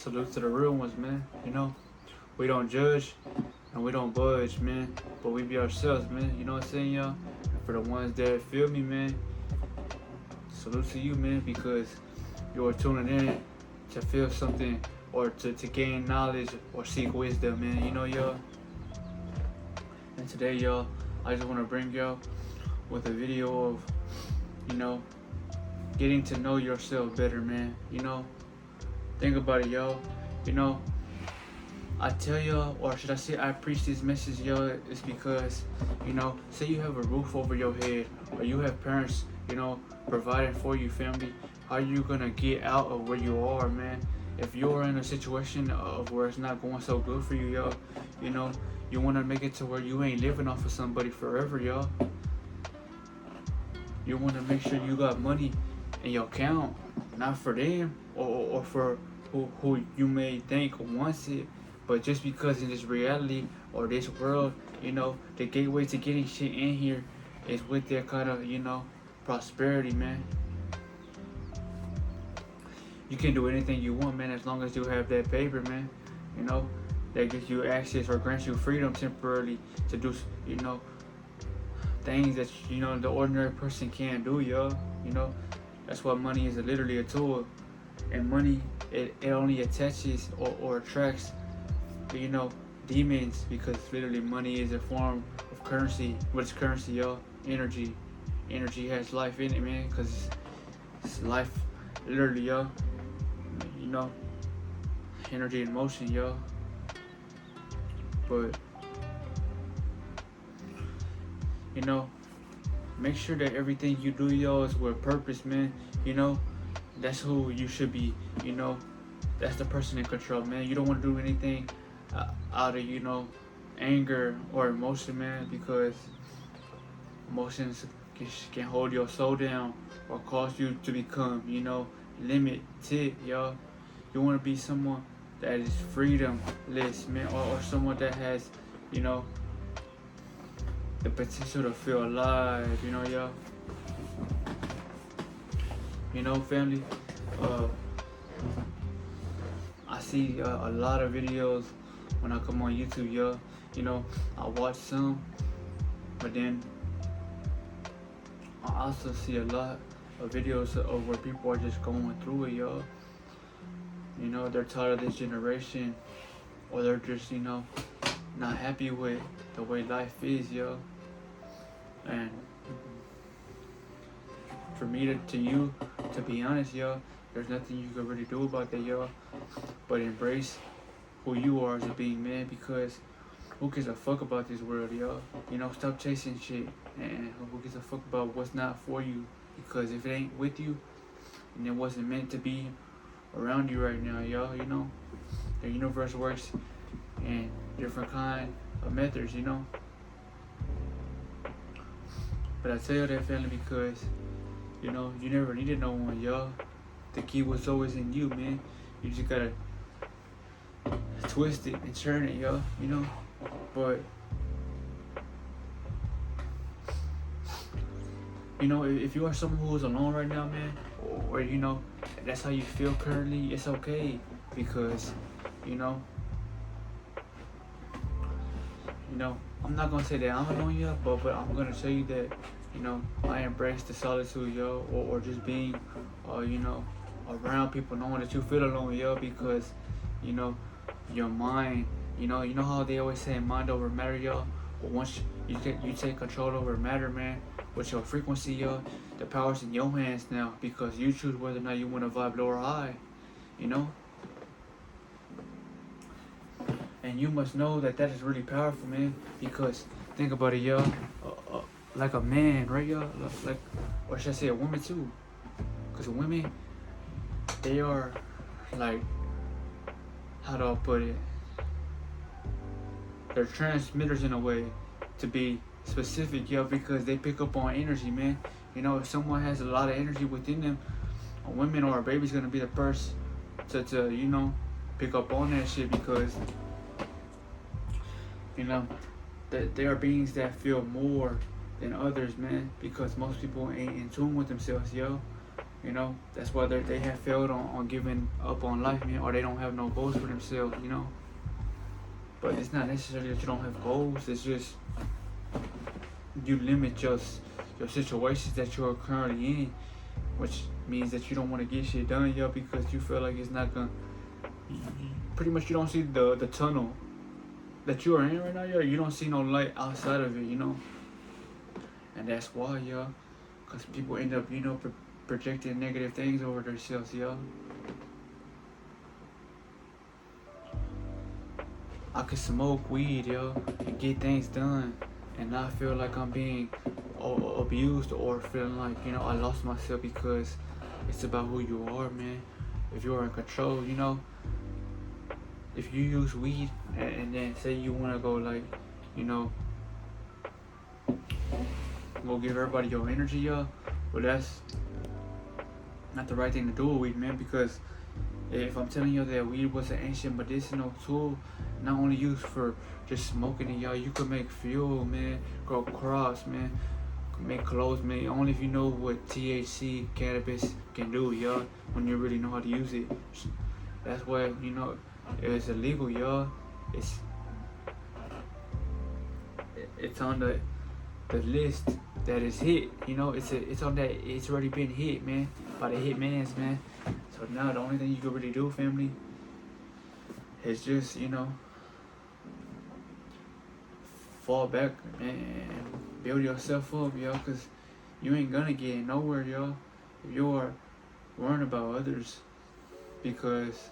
Salute to the real ones, man. We don't judge and we don't budge, man. But we be ourselves, man. You know what I'm saying, y'all? And for the ones that feel me, man, salute to you, man, because you are tuning in to feel something or to gain knowledge or seek wisdom, man. Y'all. And today, y'all, I just want to bring y'all with a video of, you know, getting to know yourself better, man. Think about it, y'all. I tell y'all, or should I say I preach this message, y'all, is because, say you have a roof over your head, or you have parents, providing for you, family. How are you gonna get out of where you are, man? If you're in a situation of where it's not going so good for you, y'all, you wanna make it to where you ain't living off of somebody forever, y'all. You wanna make sure you got money in your account, not for them or for who you may think wants it, but just because in this reality or this world, the gateway to getting shit in here is with their kind of, prosperity, man. You can do anything you want, man, as long as you have that paper, man. That gives you access or grants you freedom temporarily to do, things that, the ordinary person can't do, y'all. That's why money is literally a tool. And money, it only attaches or attracts, demons, because literally money is a form of currency. What's currency, y'all? Energy. Energy has life in it, man, because it's life, literally, y'all. Energy in motion, y'all. But, make sure that everything you do, y'all, is with purpose, man. That's who you should be, that's the person in control, man. You don't want to do anything out of, anger or emotion, man, because emotions can hold your soul down or cause you to become, limited, y'all. You want to be someone that is freedomless, man, or someone that has, the potential to feel alive, y'all. Family, I see a lot of videos when I come on YouTube, y'all. I watch some, but then I also see a lot of videos of where people are just going through it, y'all. They're tired of this generation, or they're just, not happy with the way life is, y'all. And for me to be honest, y'all, there's nothing you can really do about that, y'all, but embrace who you are as a being, man, because who gives a fuck about this world, y'all? Stop chasing shit, and who gives a fuck about what's not for you, because if it ain't with you, and it wasn't meant to be around you right now, y'all, the universe works in different kind of methods, But I tell you that, family, because, you never needed no one, y'all. The key was always in you, man. You just gotta twist it and turn it, y'all, But, if you are someone who is alone right now, man, or that's how you feel currently, it's okay, because, I'm not gonna say that I'm alone, y'all, but I'm gonna tell you that, I embrace the solitude, y'all, or just being, around people, knowing that you feel alone, y'all, because, your mind, how they always say mind over matter, y'all. But once you take control over matter, man, with your frequency, y'all, the power's in your hands now, because you choose whether or not you want to vibe low or high, And you must know that is really powerful, man, because think about it, y'all, like a man, right, y'all, like, or should I say a woman too, because women, they are, like, how do I put it, they're transmitters in a way, to be specific, yo, because they pick up on energy, man. If someone has a lot of energy within them, a woman or a baby's gonna be the first to pick up on that shit, because that they are beings that feel more than others, man, because most people ain't in tune with themselves, yo. You know, that's why they have failed on giving up on life, man, or they don't have no goals for themselves, you know. But it's not necessarily that you don't have goals. It's just you limit your situations that you are currently in, which means that you don't want to get shit done, yo, because you feel like it's not gonna. Pretty much, you don't see the tunnel that you are in right now, yo. You don't see no light outside of it, you know. And that's why, yo, because people end up, you know, projecting negative things over themselves, yo. I could smoke weed, yo, and get things done, and not feel like I'm being abused or feeling like, you know, I lost myself, because it's about who you are, man. If you are in control, you know, if you use weed and then say you want to go, like, you know, go give everybody your energy, yo, well, that's not the right thing to do with weed, man, because if I'm telling you that weed was an ancient medicinal tool, not only used for just smoking it, y'all, you could make fuel, man, grow crops, man, make clothes, man, only if you know what THC, cannabis can do, y'all, when you really know how to use it. That's why, you know, it's illegal, y'all. It's on the list that is hit, you know, it's on that, it's already been hit, man, by the hitmans, man. So now the only thing you can really do, family, is just, you know, fall back, man, and build yourself up, yo, because you ain't gonna get nowhere, yo, if you are worrying about others, because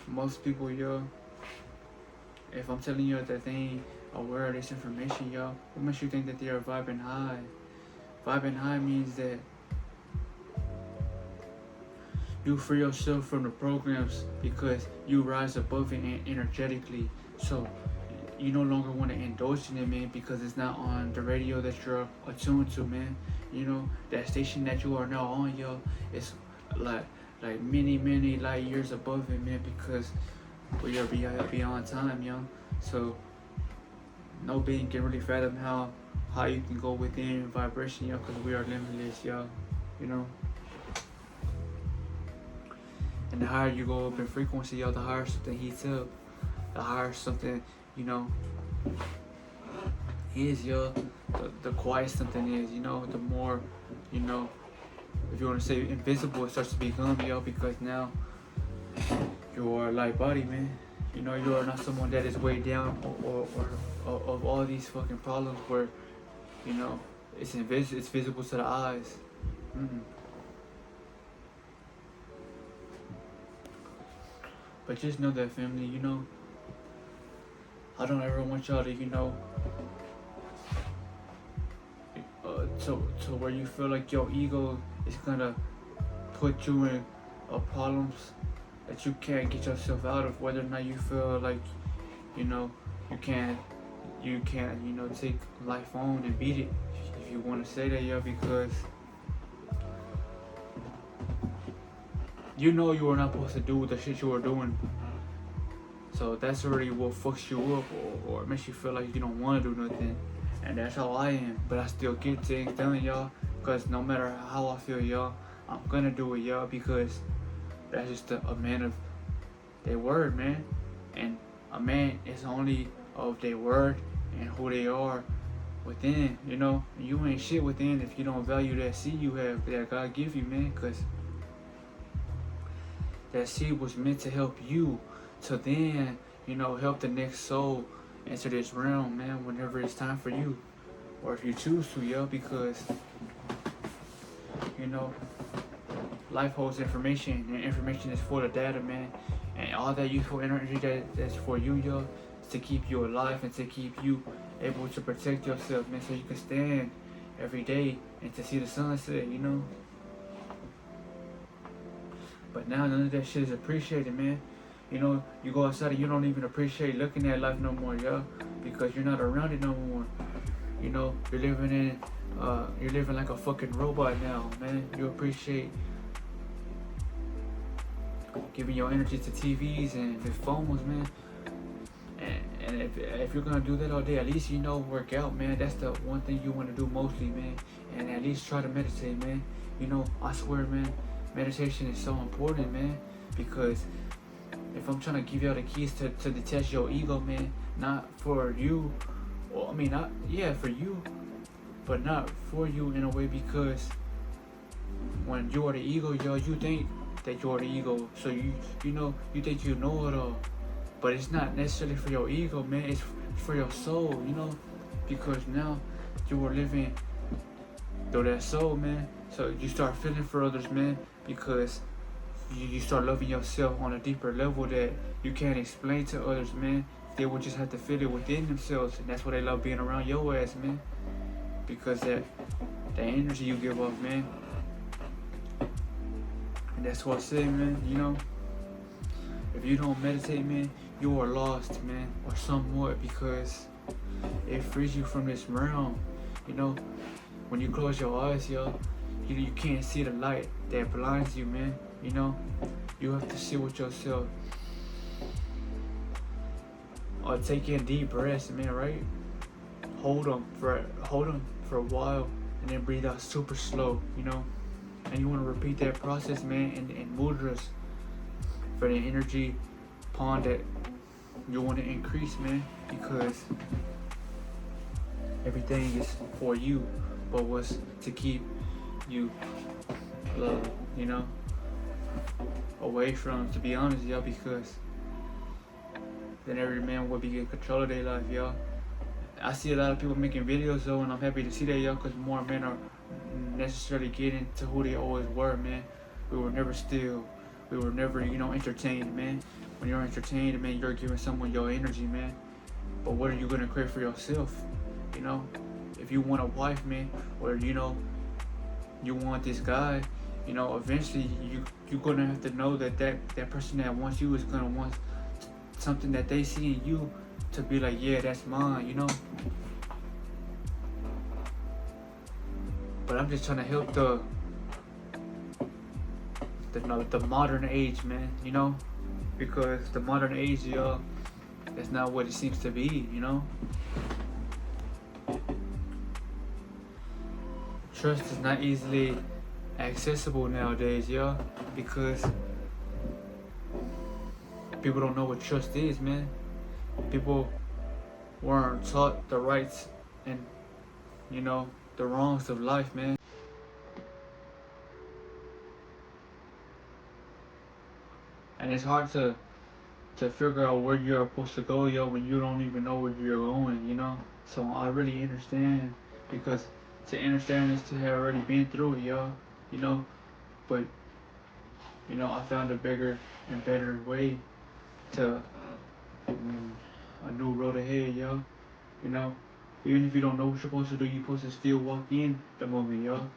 most people, yo, if I'm telling you that they ain't aware of this information, yo, what makes you think that they are vibing high? Vibing high means that you free yourself from the programs because you rise above it energetically. So you no longer want to indulge in it, man, because it's not on the radio that you're attuned to, man. You know, that station that you are now on, yo, it's like many light years above it, man, because we are beyond time, yo. So no being can really fathom how you can go within vibration, yo, because we are limitless, yo, you know. And the higher you go up in frequency, yo, the higher something heats up, the higher something, you know, is, yo, the quiet something is, you know, the more, you know, if you want to say invisible, it starts to become, yo, because now you are a light body, man. You know, you are not someone that is weighed down or of all these fucking problems where, you know, it's visible to the eyes. But just know that, family, you know, I don't ever want y'all to, you know, to where you feel like your ego is gonna put you in problems that you can't get yourself out of, whether or not you feel like, you know, you can't, you know, take life on and beat it, if you want to say that, yo, because you know you are not supposed to do the shit you are doing. So that's already what fucks you up or makes you feel like you don't want to do nothing. And that's how I am. But I still get things done, y'all. Because no matter how I feel, y'all, I'm gonna do it, y'all. Because that's just a man of their word, man. And a man is only of their word and who they are within, you know. You ain't shit within if you don't value that seed you have, that God give you, man. Because that seed was meant to help you to then, you know, help the next soul enter this realm, man, whenever it's time for you. Or if you choose to, yo, because, you know, life holds information, and information is full of data, man. And all that useful energy that's for you, yo, is to keep you alive and to keep you able to protect yourself, man, so you can stand every day and to see the sunset, you know. But now none of that shit is appreciated, man. You know, you go outside and you don't even appreciate looking at life no more, yo, because you're not around it no more. You know, you're living like a fucking robot now, man. You appreciate giving your energy to TVs and the phones, man. And if you're gonna do that all day, at least work out, man. That's the one thing you want to do mostly, man. And at least try to meditate, man. I swear, man, meditation is so important, man. Because if I'm trying to give you all the keys to detach your ego, man, not for you, well, I mean, not for you, but not for you in a way, because when you are the ego, yo, you think that you are the ego, so you think you know it all, but it's not necessarily for your ego, man. It's for your soul, because now you are living through that soul, man. So you start feeling for others, man, because you start loving yourself on a deeper level that you can't explain to others, man. They will just have to feel it within themselves, and that's why they love being around your ass, man. Because that energy you give off, man. And that's what I say, man. If you don't meditate, man, you are lost, man, or somewhat, because it frees you from this realm. When you close your eyes, yo, you can't see the light that blinds you, man. You have to sit with yourself, or take in deep breaths, man, right? Hold them for a while, and then breathe out super slow, and you want to repeat that process, man, in mudras for the energy pond that you want to increase, man, because everything is for you, but was to keep you away from, to be honest, y'all, because then every man will be in control of their life, y'all. I see a lot of people making videos, though, and I'm happy to see that, y'all, because more men are necessarily getting to who they always were, man. We were never still. We were never, entertained, man. When you're entertained, man, you're giving someone your energy, man. But what are you going to create for yourself? If you want a wife, man, or, you want this guy, eventually you're going to have to know that person that wants you is going to want something that they see in you to be like, yeah, that's mine, But I'm just trying to help the modern age, man, because the modern age, y'all, that's not what it seems to be, Trust is not easily accessible nowadays, y'all, because people don't know what trust is, man. People weren't taught the rights and, the wrongs of life, man. And it's hard to figure out where you're supposed to go, yo, when you don't even know where you're going, So I really understand, because to understand is to have already been through it, yo, But, I found a bigger and better way to a new road ahead, yo. Even if you don't know what you're supposed to do, you're supposed to still walk in the moment, yo.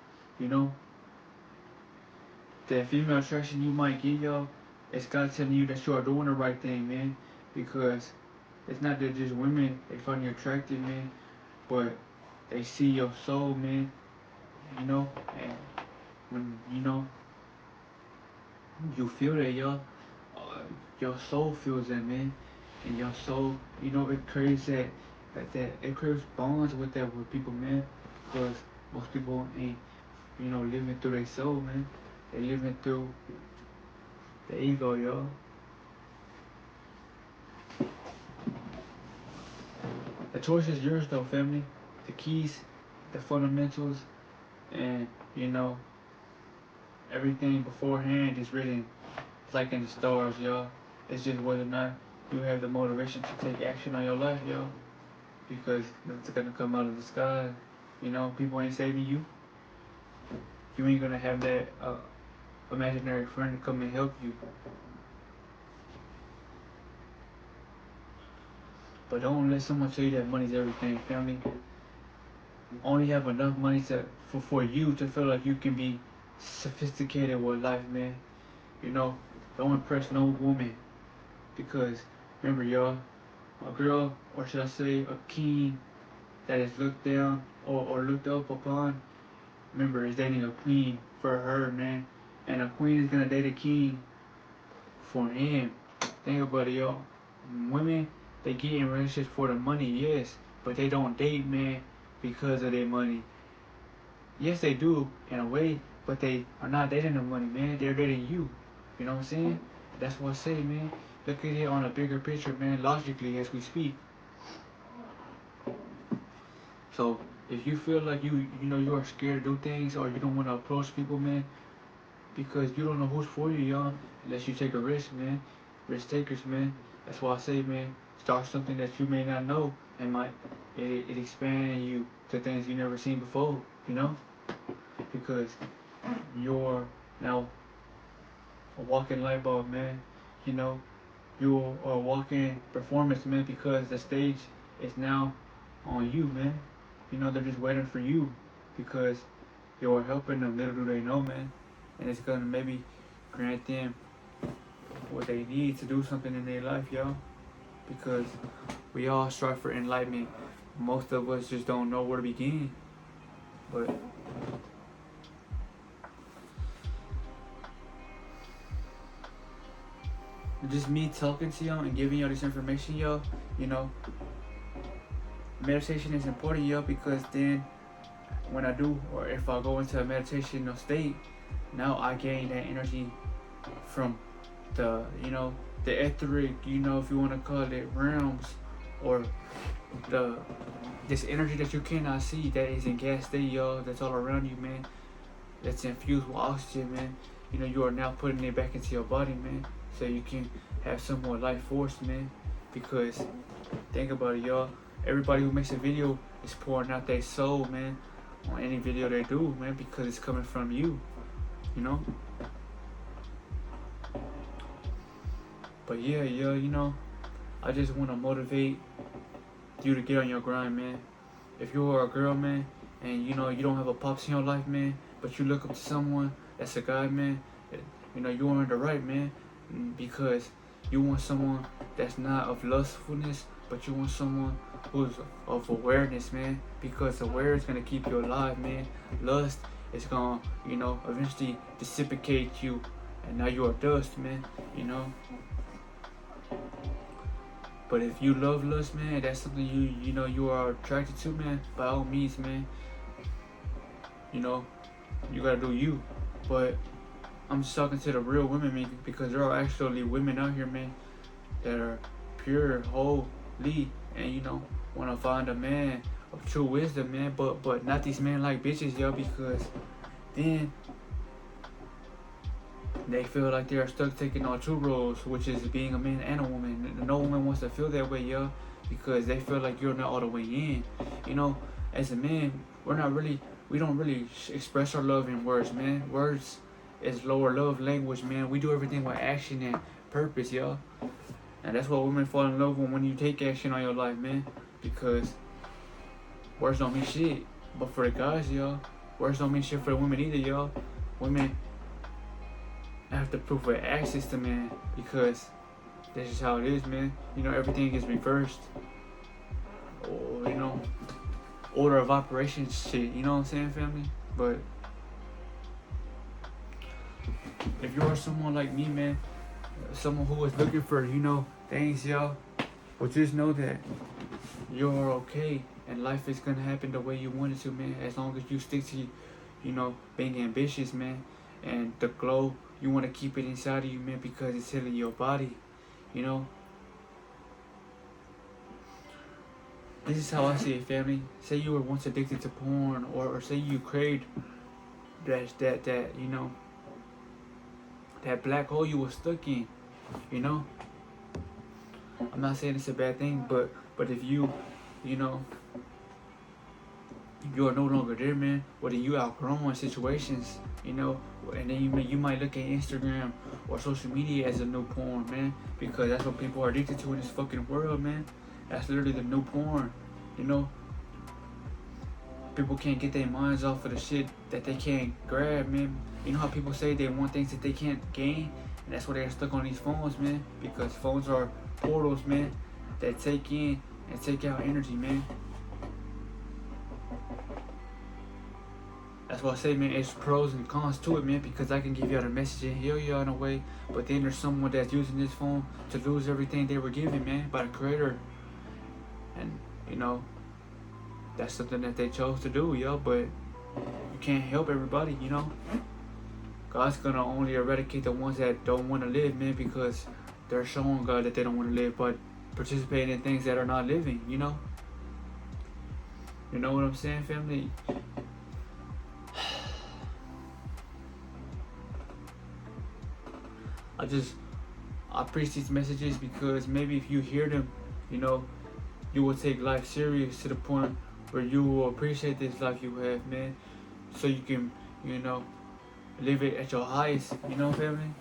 That female attraction you might get, yo, it's God telling you that you are doing the right thing, man. Because it's not that just women, they find you attractive, man, but they see your soul, man, and when, you feel that, yo, your soul feels that, man, and your soul, it creates that it creates bonds with people, man, because most people ain't, living through their soul, man. They living through the ego, yo. The choice is yours, though, family. The keys, the fundamentals, and everything beforehand is written. It's like in the stars, yo. It's just whether or not you have the motivation to take action on your life, yo. Because it's gonna come out of the sky. People ain't saving you. You ain't gonna have that imaginary friend to come and help you. But don't let someone tell you that money's everything, family. Only have enough money for you to feel like you can be sophisticated with life, man. Don't impress no woman. Because remember, y'all, a girl, or should I say a king that is looked down or looked up upon, remember, is dating a queen for her, man. And a queen is gonna date a king for him. Think about it, y'all. Women, They get in relationships for the money, yes, but they don't date, man, because of their money. Yes, they do in a way, but they are not dating the money, man. They're dating you. You know what I'm saying? That's what I say, man. Look at it on a bigger picture, man, logically as we speak. So if you feel like you are scared to do things or you don't want to approach people, man, because you don't know who's for you, y'all, unless you take a risk, man. Risk takers, man. That's why I say, man, start something that you may not know and it expand you to things you never seen before, you know? Because you're now a walking light bulb, man. You know, you are a walking performance, man, because the stage is now on you, man. You know, they're just waiting for you because you're helping them. Little do they know, man. And it's gonna maybe grant them what they need to do something in their life, y'all. Because we all strive for enlightenment. Most of us just don't know where to begin. But just me talking to y'all and giving y'all this information, y'all, you know, meditation is important, y'all, because then when I do, or if I go into a meditational state, now I gain that energy from the, you know, the etheric, you know, if you want to call it realms, or this energy that you cannot see that is in gas state, y'all, that's all around you, man, that's infused with oxygen, man. You know, you are now putting it back into your body, man, so you can have some more life force, man. Because think about it, y'all, everybody who makes a video is pouring out their soul, man, on any video they do, man, because it's coming from you, you know. But yeah, you know, I just want to motivate you to get on your grind, man. If you are a girl, man, and you know you don't have a pops in your life, man, but you look up to someone that's a guy, man, you know you are in the right, man, because you want someone that's not of lustfulness, but you want someone who's of awareness, man, because awareness is gonna keep you alive, man. Lust is gonna, you know, eventually dissipate you, and now you are dust, man, you know. But if you love lust, man, that's something you know you are attracted to, man, by all means, man, you know, you gotta do you. But I'm just talking to the real women, man, because there are actually women out here, man, that are pure, holy, and you know, wanna find a man of true wisdom, man, but not these men like bitches, yo, because then they feel like they're stuck taking on two roles, which is being a man and a woman. No woman wants to feel that way, yo, because they feel like you're not all the way in. You know, as a man, we don't really express our love in words, man. Words is lower love language, man. We do everything with action and purpose, yo. And that's why women fall in love when you take action on your life, man. Because words don't mean shit. But for the guys, yo, words don't mean shit for the women either, yo. Women have to prove with actions to man, because that's just how it is, man. You know, everything is reversed. Or, you know, order of operations shit, you know what I'm saying, family? But if you are someone like me, man, someone who is looking for, you know, things, y'all, well, just know that you're okay and life is gonna happen the way you want it to, man, as long as you stick to, you know, being ambitious, man, and the glow, you want to keep it inside of you, man, because it's healing your body, you know. This is how I see it, family. Say you were once addicted to porn, or say you craved that you know, that black hole you were stuck in, you know. I'm not saying it's a bad thing, but if you know, you are no longer there, man, or then you outgrowing situations, you know, and then you might look at Instagram or social media as a new porn, man, because that's what people are addicted to in this fucking world, man. That's literally the new porn, you know. People can't get their minds off of the shit that they can't grab, man. You know how people say they want things that they can't gain, and that's why they're stuck on these phones, man, because phones are portals, man, that take in and take out energy, man. That's why I say, man, it's pros and cons to it, man, because I can give y'all the message and heal y'all in a way, but then there's someone that's using this phone to lose everything they were given, man, by the creator, you know, that's something that they chose to do, yo. But you can't help everybody, you know. God's gonna only eradicate the ones that don't want to live, man, because they're showing God that they don't want to live, but participating in things that are not living, you know. You know what I'm saying, family? I preach these messages because maybe if you hear them, you know, you will take life serious to the point where you will appreciate this life you have, man. So you can, you know, live it at your highest, you know, family?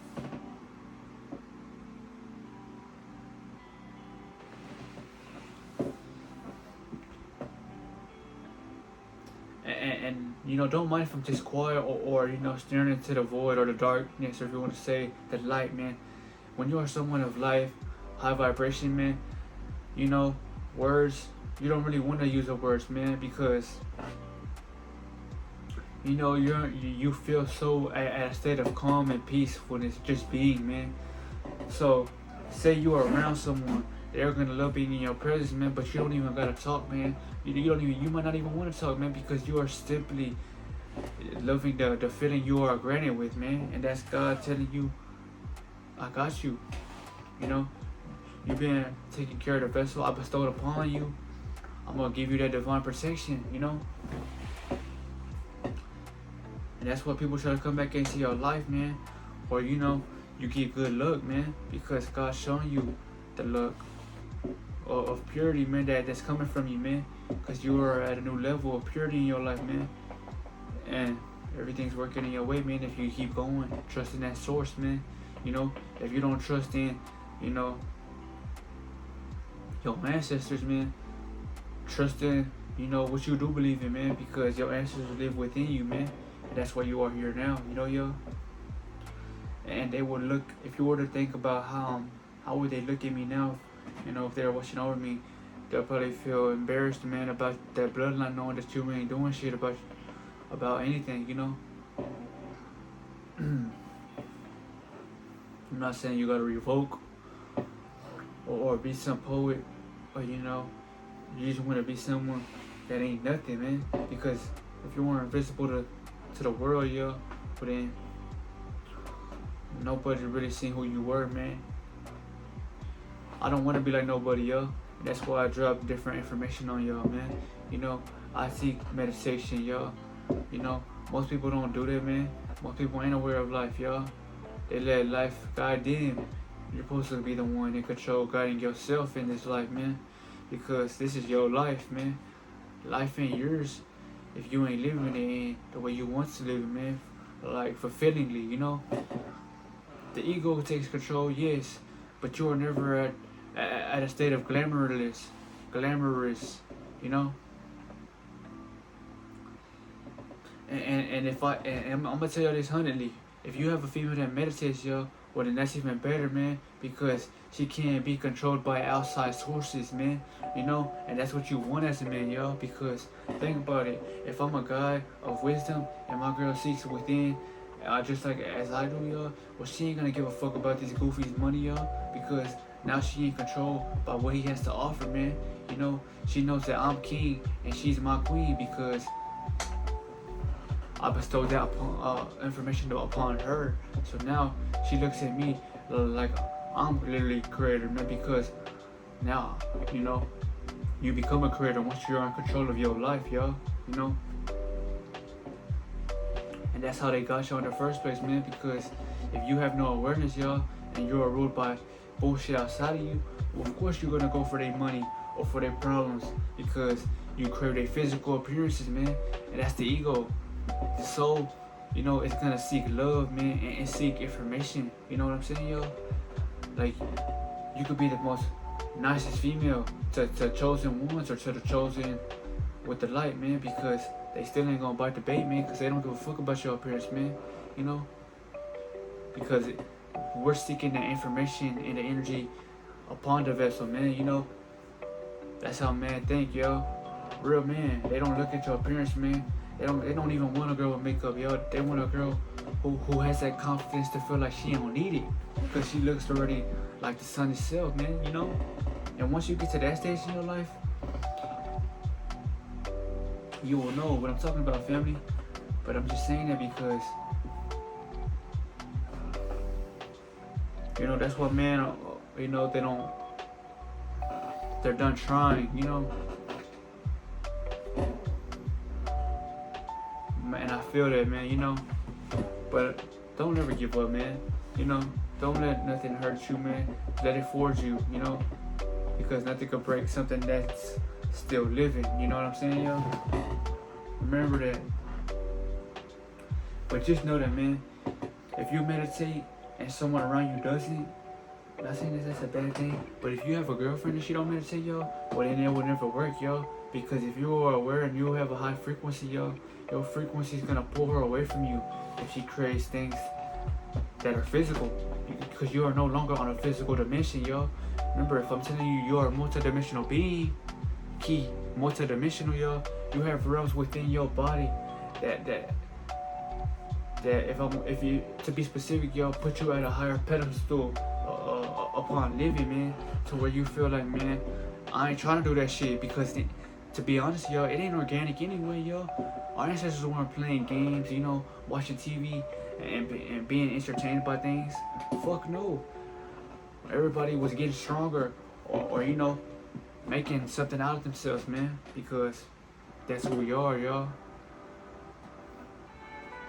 And you know, don't mind if I'm just quiet or you know, staring into the void or the darkness, or if you want to say the light, man. When you are someone of life, high vibration, man, you know, words, you don't really want to use the words, man, because you know, you feel so at a state of calm and peacefulness just being, man. So say you are around someone, they're gonna love being in your presence, man, but you don't even gotta talk, man. You might not even want to talk, man, because you are simply loving the feeling you are granted with, man. And that's God telling you, I got you. You know, you've been taking care of the vessel I bestowed upon you. I'm gonna give you that divine protection, you know. And that's what people try to come back into your life, man. Or you know, you get good luck, man, because God's showing you the luck of purity, man, that's coming from you, man, because you are at a new level of purity in your life, man, and everything's working in your way, man, if you keep going, trusting that source, man. You know, if you don't trust in, you know, your ancestors, man, trust in, you know, what you do believe in, man, because your ancestors live within you, man, and that's why you are here now, you know, yo. And they would look, if you were to think about how would they look at me now, you know, if they're watching over me, they'll probably feel embarrassed, man, about that bloodline, knowing that you ain't doing shit about anything, you know. I'm not saying you gotta revoke or be some poet, or you know, you just wanna be someone that ain't nothing, man. Because if you weren't invisible to the world, yo, but then nobody really seen who you were, man. I don't want to be like nobody, yo. That's why I drop different information on y'all, man. You know, I seek meditation, y'all. You know, most people don't do that, man. Most people ain't aware of life, y'all. They let life guide them. You're supposed to be the one in control, guiding yourself in this life, man. Because this is your life, man. Life ain't yours if you ain't living it the way you want to live it, man. Like, fulfillingly, you know. The ego takes control, yes, but you are never at a state of glamorous, you know. And if I'm gonna tell you this hundredly, if you have a female that meditates, yo, well then that's even better, man, because she can't be controlled by outside sources, man, you know. And that's what you want as a man, yo, because think about it, if I'm a guy of wisdom and my girl seeks within, just like as I do, y'all, well, she ain't gonna give a fuck about this goofy's money, y'all, because now she ain't controlled by what he has to offer, man. You know, she knows that I'm king and she's my queen because I bestowed that information upon her. So now she looks at me like I'm literally creator, man, because now, you know, you become a creator once you're in control of your life, y'all, you know. And that's how they got you in the first place, man, because if you have no awareness, y'all, and you are ruled by bullshit outside of you, well, of course you're gonna go for their money or for their problems because you crave their physical appearances, man, and that's the ego. The soul, you know, it's gonna seek love, man, and seek information, you know what I'm saying, yo? Like, you could be the most nicest female to chosen ones or to the chosen with the light, man, because they still ain't gonna bite the bait, man, because they don't give a fuck about your appearance, man, you know? Because we're seeking that information and the energy upon the vessel, man, you know? That's how men think, yo. Real men, they don't look at your appearance, man. They don't even want a girl with makeup, yo. They want a girl who has that confidence to feel like she don't need it, because she looks already like the sun itself, man, you know? And once you get to that stage in your life, you will know what I'm talking about, family. But I'm just saying that because, you know, that's what men, you know, they're done trying, you know. And I feel that, man, you know. But don't ever give up, man. You know, don't let nothing hurt you, man. Let it forge you, you know. Because nothing can break something that's still living, you know what I'm saying, yo? Remember that. But just know that, man, if you meditate and someone around you doesn't, I'm not saying that's a bad thing, but if you have a girlfriend and she don't meditate, yo, well then it will never work, yo. Because if you are aware and you have a high frequency, yo, your frequency is gonna pull her away from you if she creates things that are physical. Because you are no longer on a physical dimension, yo. Remember, if I'm telling you you are a multidimensional being, multidimensional, yo, you have realms within your body that if you to be specific, yo, put you at a higher pedestal upon living, man, to where you feel like, man, I ain't trying to do that shit because to be honest, yo, it ain't organic anyway, yo. Our ancestors weren't playing games, you know, watching TV and being entertained by things. Fuck no. Everybody was getting stronger or you know, making something out of themselves, man, because that's who we are, y'all.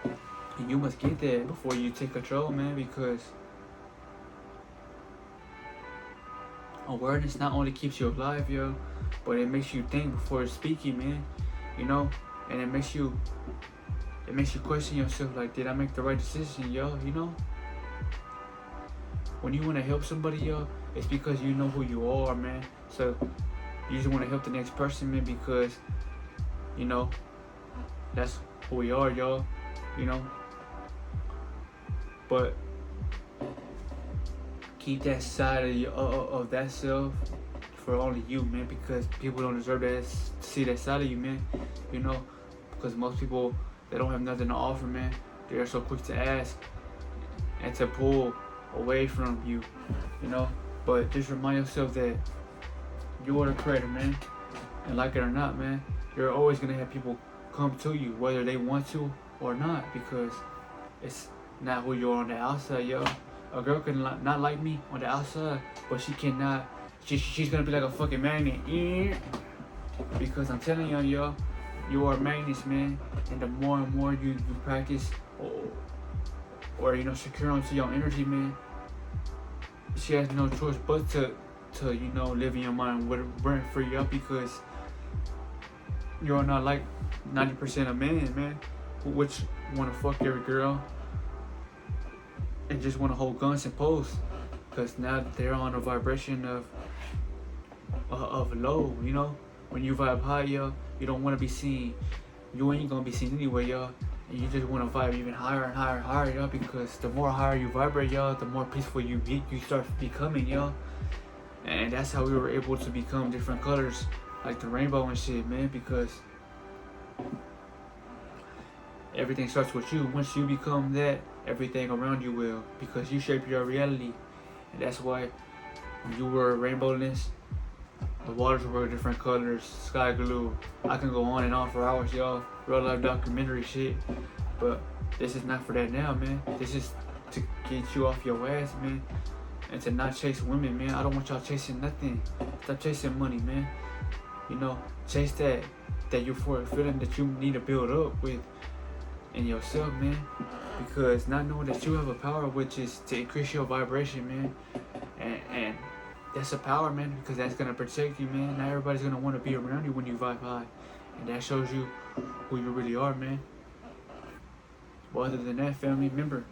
And you must get there before you take control, man, because awareness not only keeps you alive, yo, but it makes you think before speaking, man, you know, and it makes you question yourself, like, did I make the right decision, yo, you know? When you want to help somebody, yo, it's because you know who you are, man. So you just want to help the next person, man, because, you know, that's who we are, y'all, you know? But keep that side of that self for only you, man, because people don't deserve to see that side of you, man, you know, because most people, they don't have nothing to offer, man. They're so quick to ask and to pull away from you, you know. But just remind yourself that you are the creator, man, and like it or not, man, you're always gonna have people come to you whether they want to or not, because it's not who you are on the outside, yo. A girl can not like me on the outside, but she cannot. She's gonna be like a fucking magnet, because I'm telling y'all, yo, you are magnets, man. And the more and more you practice or you know, secure onto your energy, man, she has no choice but to you know, live in your mind with rent free up, because you're not like 90% of men, man, which wanna fuck every girl and just wanna hold guns and pose, because now they're on a vibration of low, you know. When you vibe high, yo, you don't wanna be seen. You ain't gonna be seen anyway, yo. And you just wanna vibe even higher and higher and higher, yo, because the more higher you vibrate, yo, the more peaceful you start becoming, yo. And that's how we were able to become different colors, like the rainbow and shit, man, because everything starts with you. Once you become that, everything around you will, because you shape your reality. And that's why when you were rainbowness, the waters were different colors, sky blue. I can go on and on for hours, y'all. Real life documentary shit. But this is not for that now, man. This is to get you off your ass, man. And to not chase women, man. I don't want y'all chasing nothing. Stop chasing money, man. You know, chase that euphoric feeling that you need to build up with in yourself, man. Because not knowing that you have a power, which is to increase your vibration, man. And that's a power, man, because that's gonna protect you, man. Not everybody's gonna want to be around you when you vibe high, and that shows you who you really are, man. But other than that, family, remember,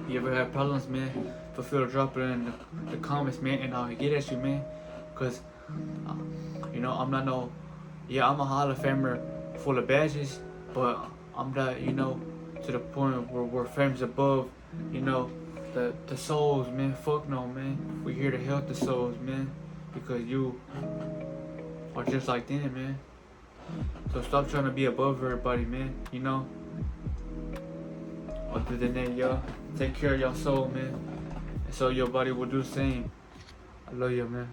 you ever have problems, man, feel free to drop it in the comments, man, and I'll get at you, man. Cause you know, I'm not I'm a Hall of Famer full of badges, but I'm not, you know, to the point where we're famous above, you know, the souls, man. Fuck no, man. We're here to help the souls, man, because you are just like them, man. So stop trying to be above everybody, man, you know. Other than that, y'all, take care of your soul, man, and so your body will do the same. I love you, man.